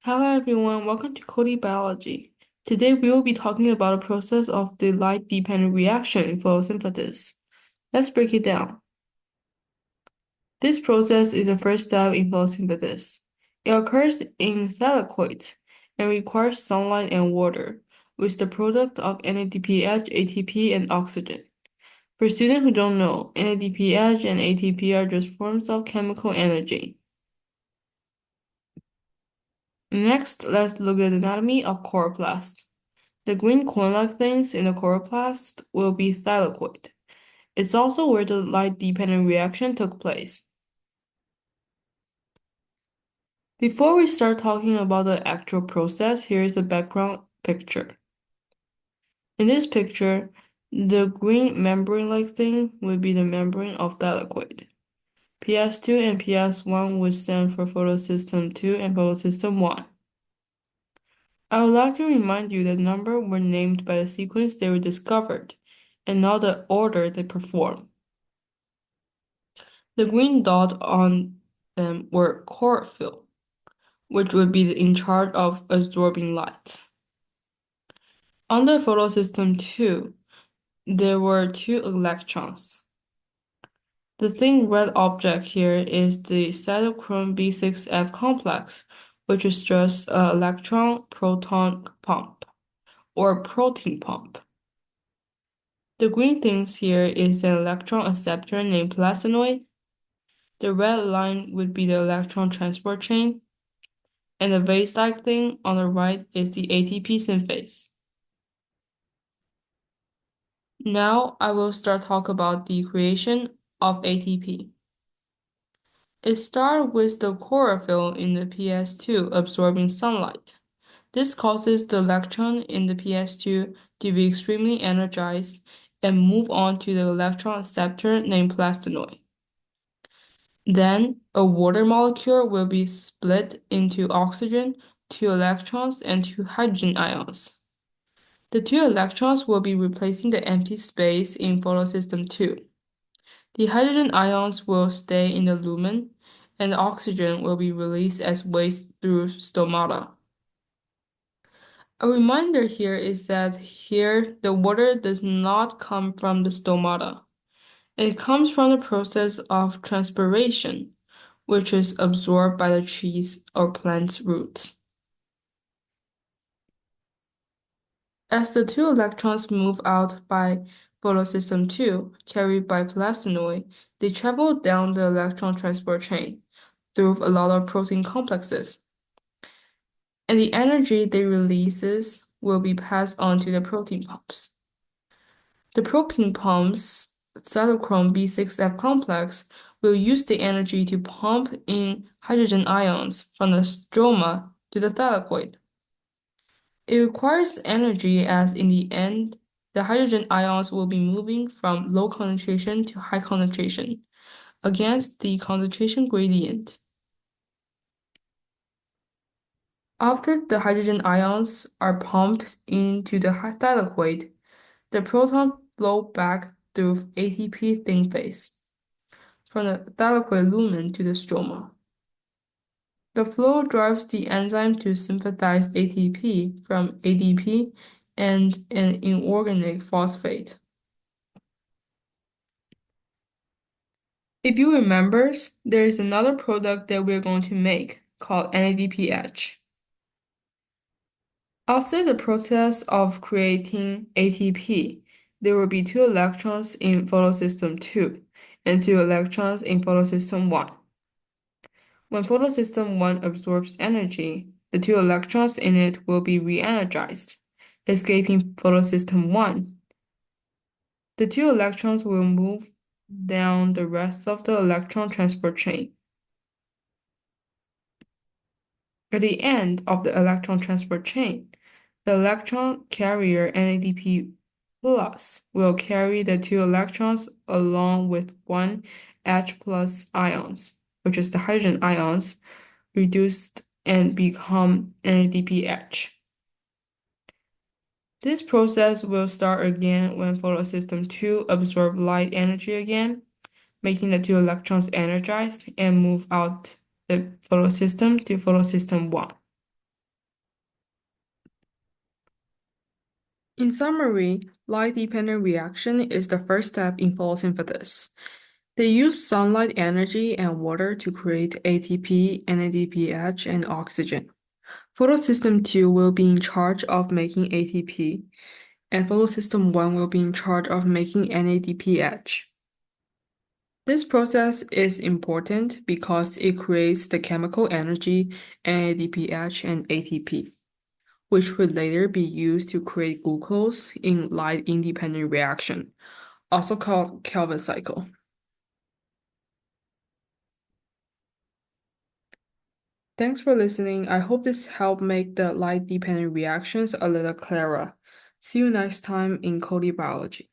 Hello everyone, welcome to Cody Biology. Today we will be talking about a process of the light-dependent reaction in photosynthesis. Let's break it down. This process is the first step in photosynthesis. It occurs in thylakoids and requires sunlight and water, with the product of NADPH, ATP, and oxygen. For students who don't know, NADPH and ATP are just forms of chemical energy. Next, let's look at the anatomy of chloroplast. The green coin-like things in the chloroplast will be thylakoid. It's also where the light-dependent reaction took place. Before we start talking about the actual process, here is a background picture. In this picture, the green membrane-like thing would be the membrane of thylakoid. PS2 and PS1 would stand for photosystem 2 and photosystem 1. I would like to remind you that numbers were named by the sequence they were discovered, and not the order they perform. The green dot on them were chlorophyll, which would be in charge of absorbing light. On the photosystem 2, there were two electrons. The thin red object here is the cytochrome B6F complex, which is just an electron-proton pump, or protein pump. The green things here is an electron acceptor named plastinoid. The red line would be the electron transport chain, and the vase-like thing on the right is the ATP synthase. Now I will start talk about the creation of ATP. It starts with the chlorophyll in the PS2 absorbing sunlight. This causes the electron in the PS2 to be extremely energized and move on to the electron acceptor named plastinoid. Then, a water molecule will be split into oxygen, two electrons, and two hydrogen ions. The two electrons will be replacing the empty space in photosystem 2. The hydrogen ions will stay in the lumen, and the oxygen will be released as waste through stomata. A reminder here is that here the water does not come from the stomata. It comes from the process of transpiration, which is absorbed by the trees or plant's roots. As the two electrons move out by photosystem 2, carried by plastinoid, they travel down the electron transport chain through a lot of protein complexes. And the energy they releases will be passed on to the protein pumps. The protein pumps cytochrome B6F complex will use the energy to pump in hydrogen ions from the stroma to the thylakoid. It requires energy as in the end, the hydrogen ions will be moving from low concentration to high concentration against the concentration gradient. After the hydrogen ions are pumped into the thylakoid, the proton flow back through ATP thin phase from the thylakoid lumen to the stroma. The flow drives the enzyme to synthesize ATP from ADP and an inorganic phosphate. If you remember, there is another product that we're going to make called NADPH. After the process of creating ATP, there will be two electrons in photosystem 2 and two electrons in photosystem 1. When photosystem 1 absorbs energy, the two electrons in it will be re-energized, escaping photosystem 1. The two electrons will move down the rest of the electron transport chain. At the end of the electron transport chain, the electron carrier NADP plus will carry the two electrons along with one H plus ions, which is the hydrogen ions, reduced and become NADPH. This process will start again when photosystem 2 absorb light energy again, making the two electrons energized and move out the photosystem to photosystem 1. In summary, light-dependent reaction is the first step in photosynthesis. They use sunlight energy and water to create ATP, NADPH, and oxygen. Photosystem 2 will be in charge of making ATP, and photosystem 1 will be in charge of making NADPH. This process is important because it creates the chemical energy NADPH and ATP, which would later be used to create glucose in light-independent reaction, also called Calvin cycle. Thanks for listening. I hope this helped make the light-dependent reactions a little clearer. See you next time in Cody Biology.